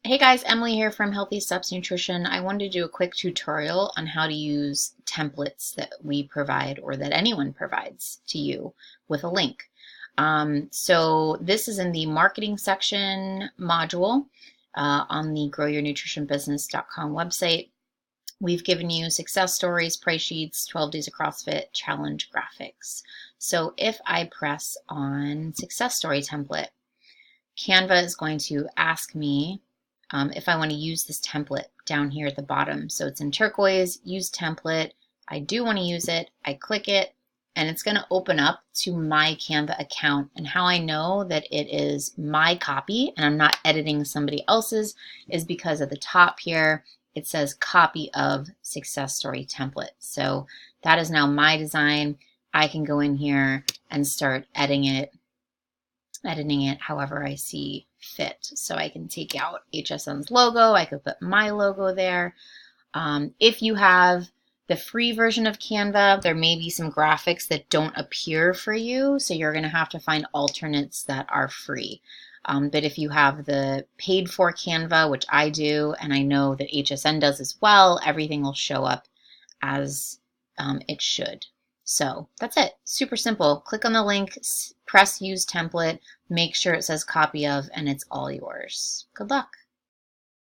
Hey guys, Emily here from Healthy Steps Nutrition. I wanted to do a quick tutorial on how to use templates that we provide or that anyone provides to you with a link. So this is in the marketing section module on the growyournutritionbusiness.com website. We've given you success stories, price sheets, 12 days of CrossFit, challenge graphics. So if I press on success story template, Canva is going to ask me if I want to use this template down here at the bottom. So it's in turquoise, use template. I do want to use it. I click it and it's going to open up to my Canva account. And how I know that it is my copy and I'm not editing somebody else's is because at the top here, it says copy of success story template. So that is now my design. I can go in here and start editing it however I see fit. So I can take out HSN's logo. I could put my logo there. If you have the free version of Canva, there may be some graphics that don't appear for you. So you're going to have to find alternates that are free. But if you have the paid for Canva, which I do, and I know that HSN does as well, everything will show up as it should. So that's it. Super simple. Click on the link, press use template, make sure it says copy of, and it's all yours. Good luck.